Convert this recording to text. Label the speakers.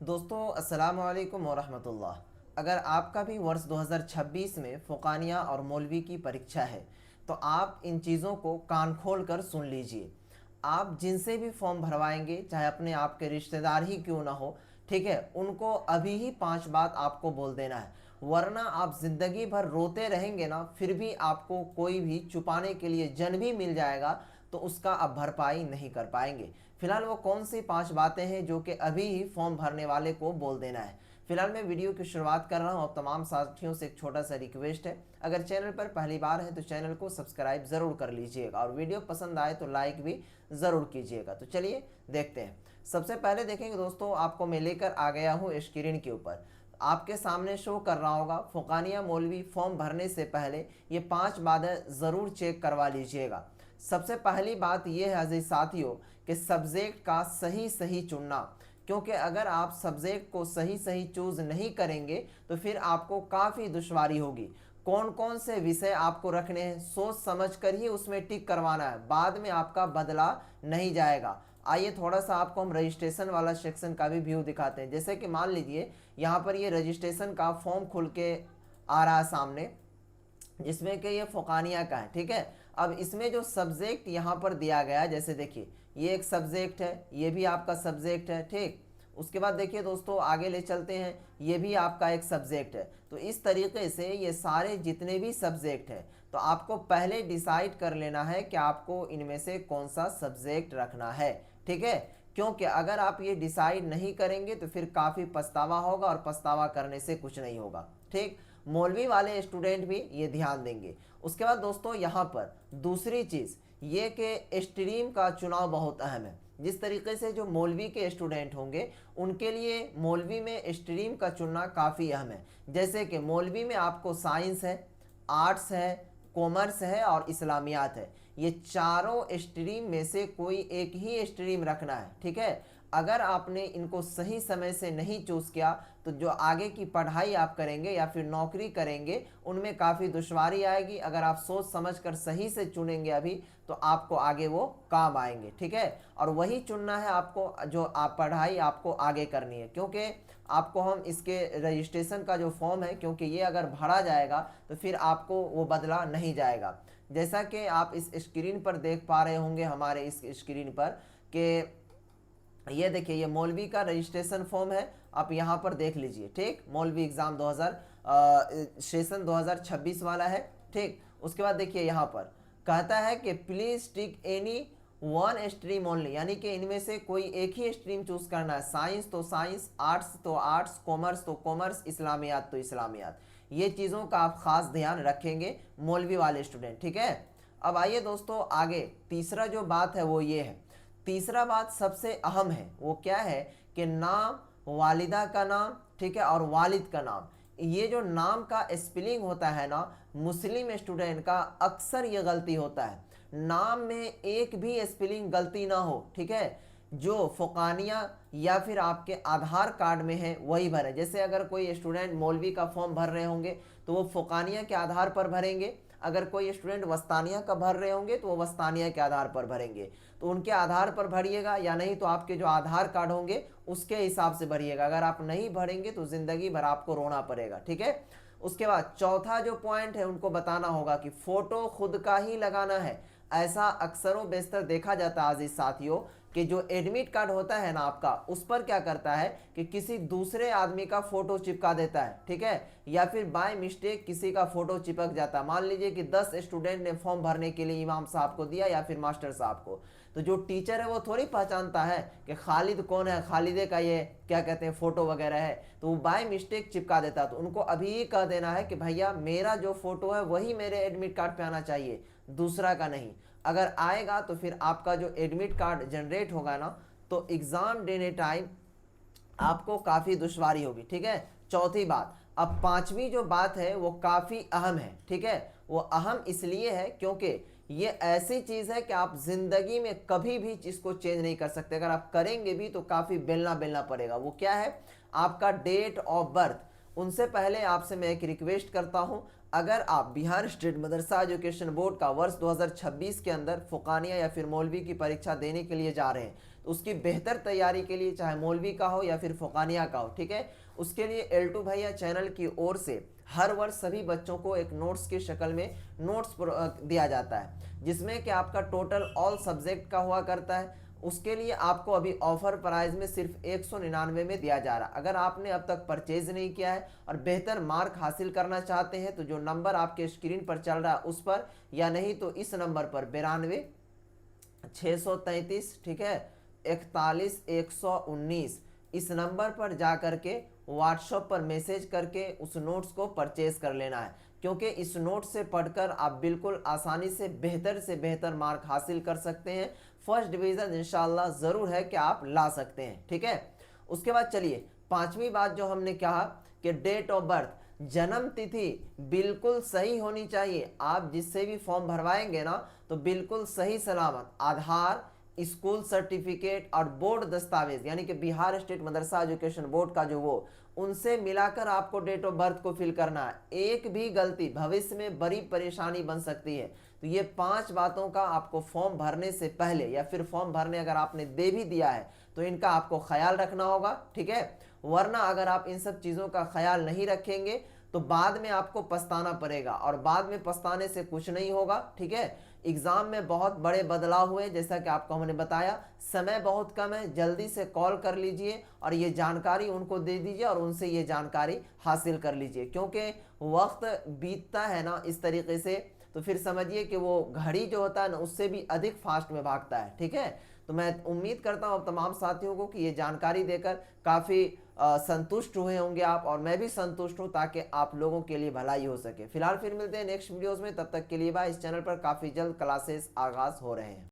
Speaker 1: दोस्तों अस्सलाम वालेकुम वरहमतुल्लाह। अगर आपका भी वर्ष 2026 में फ़ुक़ानिया और मौलवी की परीक्षा है तो आप इन चीज़ों को कान खोल कर सुन लीजिए। आप जिनसे भी फॉर्म भरवाएंगे, चाहे अपने आपके रिश्तेदार ही क्यों ना हो, ठीक है, उनको अभी ही 5 बात आपको बोल देना है, वरना आप ज़िंदगी भर रोते रहेंगे ना, फिर भी आपको कोई भी छुपाने के लिए जन भी मिल जाएगा तो उसका आप भरपाई नहीं कर पाएंगे। फिलहाल वो कौन सी 5 बातें हैं जो कि अभी ही फॉर्म भरने वाले को बोल देना है। फिलहाल मैं वीडियो की शुरुआत कर रहा हूँ। अब तमाम साथियों से एक छोटा सा रिक्वेस्ट है, अगर चैनल पर पहली बार है तो चैनल को सब्सक्राइब ज़रूर कर लीजिएगा और वीडियो पसंद आए तो लाइक भी ज़रूर कीजिएगा। तो चलिए देखते हैं। सबसे पहले देखेंगे दोस्तों, आपको मैं लेकर आ गया हूँ स्क्रीन के ऊपर, आपके सामने शो कर रहा होगा फ़ुक़ानिया मौलवी फॉर्म भरने से पहले ये 5 बातें ज़रूर चेक करवा लीजिएगा। सबसे पहली बात यह है अजीज साथियों कि सब्जेक्ट का सही सही चुनना, क्योंकि अगर आप सब्जेक्ट को सही सही चूज़ नहीं करेंगे तो फिर आपको काफ़ी दुश्वारी होगी। कौन कौन से विषय आपको रखने हैं सोच समझ कर ही उसमें टिक करवाना है, बाद में आपका बदला नहीं जाएगा। आइए थोड़ा सा आपको हम रजिस्ट्रेशन वाला सेक्शन का भी व्यू दिखाते हैं। जैसे कि मान लीजिए यहाँ पर ये रजिस्ट्रेशन का फॉर्म खुल के आ रहा है सामने, जिसमें कि ये फ़ुक़ानिया का है, ठीक है। अब इसमें जो सब्जेक्ट यहाँ पर दिया गया है, जैसे देखिए ये एक सब्जेक्ट है, ये भी आपका सब्जेक्ट है, ठीक। उसके बाद देखिए दोस्तों आगे ले चलते हैं, ये भी आपका एक सब्जेक्ट है। तो इस तरीके से ये सारे जितने भी सब्जेक्ट हैं तो आपको पहले डिसाइड कर लेना है कि आपको इनमें से कौन सा सब्जेक्ट रखना है, ठीक है। क्योंकि अगर आप ये डिसाइड नहीं करेंगे तो फिर काफ़ी पछतावा होगा और पछतावा करने से कुछ नहीं होगा, ठीक। मौलवी वाले स्टूडेंट भी ये ध्यान देंगे। उसके बाद दोस्तों यहाँ पर दूसरी चीज़ ये कि स्ट्रीम का चुनाव बहुत अहम है। जिस तरीके से जो मौलवी के स्टूडेंट होंगे उनके लिए मौलवी में स्ट्रीम का चुनना काफ़ी अहम है। जैसे कि मौलवी में आपको साइंस है, आर्ट्स है, कॉमर्स है और इस्लामियात है। ये चारों स्ट्रीम में से कोई एक ही स्ट्रीम रखना है, ठीक है। अगर आपने इनको सही समय से नहीं चूज़ किया तो जो आगे की पढ़ाई आप करेंगे या फिर नौकरी करेंगे उनमें काफ़ी दुश्वारी आएगी। अगर आप सोच समझ कर सही से चुनेंगे अभी तो आपको आगे वो काम आएंगे, ठीक है। और वही चुनना है आपको जो आप पढ़ाई आपको आगे करनी है, क्योंकि आपको हम इसके रजिस्ट्रेशन का जो फॉर्म है, क्योंकि ये अगर भरा जाएगा तो फिर आपको वो बदला नहीं जाएगा। जैसा कि आप इस स्क्रीन पर देख पा रहे होंगे हमारे इस स्क्रीन पर कि ये देखिए ये मौलवी का रजिस्ट्रेशन फॉर्म है, आप यहाँ पर देख लीजिए, ठीक। मौलवी एग्ज़ाम 2000 सेशन 2026 वाला है, ठीक। उसके बाद देखिए यहाँ पर कहता है कि please tick any one stream only, यानी कि इनमें से कोई एक ही स्ट्रीम चूज़ करना है। साइंस तो साइंस, आर्ट्स तो आर्ट्स, कॉमर्स तो कॉमर्स, इस्लामियात तो इस्लामियात। ये चीज़ों का आप ख़ास ध्यान रखेंगे मौलवी वाले स्टूडेंट, ठीक है। अब आइए दोस्तों आगे तीसरा जो बात है वो ये है, तीसरा बात सबसे अहम है, वो क्या है कि नाम, वालिदा का नाम, ठीक है, और वालिद का नाम। ये जो नाम का स्पेलिंग होता है ना, मुस्लिम स्टूडेंट का अक्सर ये गलती होता है, नाम में एक भी स्पेलिंग गलती ना हो, ठीक है। जो फ़ुक़ानिया या फिर आपके आधार कार्ड में है वही भरें। जैसे अगर कोई स्टूडेंट मौलवी का फॉर्म भर रहे होंगे तो वो फ़ुक़ानिया के आधार पर भरेंगे, अगर कोई स्टूडेंट वस्तानिया का भर रहे होंगे तो वो वस्तानिया के आधार पर भरेंगे। तो उनके आधार पर भरिएगा, या नहीं तो आपके जो आधार कार्ड होंगे उसके हिसाब से भरिएगा। अगर आप नहीं भरेंगे तो ज़िंदगी भर आपको रोना पड़ेगा, ठीक है। उसके बाद चौथा जो पॉइंट है उनको बताना होगा कि फ़ोटो खुद का ही लगाना है। ऐसा अक्सरों बेशतर देखा जाता है अजीज साथियों कि जो एडमिट कार्ड होता है ना आपका, उस पर क्या करता है कि किसी दूसरे आदमी का फ़ोटो चिपका देता है, ठीक है, या फिर बाय मिस्टेक किसी का फ़ोटो चिपक जाता है। मान लीजिए कि 10 स्टूडेंट ने फॉर्म भरने के लिए इमाम साहब को दिया या फिर मास्टर साहब को, तो जो टीचर है वो थोड़ी पहचानता है कि खालिद कौन है, खालिदे का ये क्या कहते हैं फ़ोटो वगैरह है, तो वो बाय मिस्टेक चिपका देता है। तो उनको अभी ही कह देना है कि भैया मेरा जो फ़ोटो है वही मेरे एडमिट कार्ड पे आना चाहिए, दूसरा का नहीं। अगर आएगा तो फिर आपका जो एडमिट कार्ड जनरेट होगा ना, तो एग्ज़ाम देने टाइम आपको काफ़ी दुश्वारी होगी, ठीक है। चौथी बात। अब पांचवी जो बात है वो काफ़ी अहम है, ठीक है। वो अहम इसलिए है क्योंकि ये ऐसी चीज़ है कि आप ज़िंदगी में कभी भी इसको चेंज नहीं कर सकते। अगर आप करेंगे भी तो काफ़ी बेलना बेलना पड़ेगा। वो क्या है, आपका डेट ऑफ बर्थ। उनसे पहले आपसे मैं एक रिक्वेस्ट करता हूं, अगर आप बिहार स्टेट मदरसा एजुकेशन बोर्ड का वर्ष 2026 के अंदर फ़ुक़ानिया या फिर मौलवी की परीक्षा देने के लिए जा रहे हैं तो उसकी बेहतर तैयारी के लिए, चाहे मौलवी का हो या फिर फ़ुक़ानिया का हो, ठीक है, उसके लिए L2 भैया चैनल की ओर से हर वर्ष सभी बच्चों को एक नोट्स की शक्ल में नोट्स दिया जाता है, जिसमें कि आपका टोटल ऑल सब्जेक्ट का हुआ करता है। उसके लिए आपको अभी ऑफर प्राइस में सिर्फ 199 में दिया जा रहा है। अगर आपने अब तक परचेज नहीं किया है और बेहतर मार्क हासिल करना चाहते हैं तो जो नंबर आपके स्क्रीन पर चल रहा है उस पर, या नहीं तो इस नंबर पर 92 633, ठीक है, 41 119, इस नंबर पर जा करके व्हाट्सएप पर मैसेज करके उस नोट्स को परचेज कर लेना है, क्योंकि इस नोट से पढ़कर आप बिल्कुल आसानी से बेहतर मार्क हासिल कर सकते हैं। फर्स्ट डिवीज़न इंशाल्लाह ज़रूर है कि आप ला सकते हैं, ठीक है। उसके बाद चलिए पांचवी बात जो हमने कहा कि डेट ऑफ बर्थ, जन्म तिथि बिल्कुल सही होनी चाहिए। आप जिससे भी फॉर्म भरवाएंगे ना तो बिल्कुल सही सलामत आधार, स्कूल सर्टिफिकेट और बोर्ड दस्तावेज यानी कि बिहार स्टेट मदरसा एजुकेशन बोर्ड का जो वो, उनसे मिलाकर आपको डेट ऑफ बर्थ को फिल करना है। एक भी गलती भविष्य में बड़ी परेशानी बन सकती है। तो ये 5 बातों का आपको फॉर्म भरने से पहले या फिर फॉर्म भरने अगर आपने दे भी दिया है तो इनका आपको ख्याल रखना होगा, ठीक है। वरना अगर आप इन सब चीज़ों का ख्याल नहीं रखेंगे तो बाद में आपको पछताना पड़ेगा, और बाद में पछताने से कुछ नहीं होगा, ठीक है। एग्ज़ाम में बहुत बड़े बदलाव हुए, जैसा कि आपको हमने बताया। समय बहुत कम है, जल्दी से कॉल कर लीजिए और ये जानकारी उनको दे दीजिए और उनसे ये जानकारी हासिल कर लीजिए, क्योंकि वक्त बीतता है ना इस तरीके से, तो फिर समझिए कि वो घड़ी जो होता है ना उससे भी अधिक फास्ट में भागता है, ठीक है। तो मैं उम्मीद करता हूँ तमाम साथियों को कि ये जानकारी देकर काफ़ी संतुष्ट हुए होंगे आप, और मैं भी संतुष्ट हूँ ताकि आप लोगों के लिए भलाई हो सके। फिलहाल फिर मिलते हैं नेक्स्ट वीडियोज़ में, तब तक के लिए बाय। इस चैनल पर काफ़ी जल्द क्लासेस आगाज़ हो रहे हैं।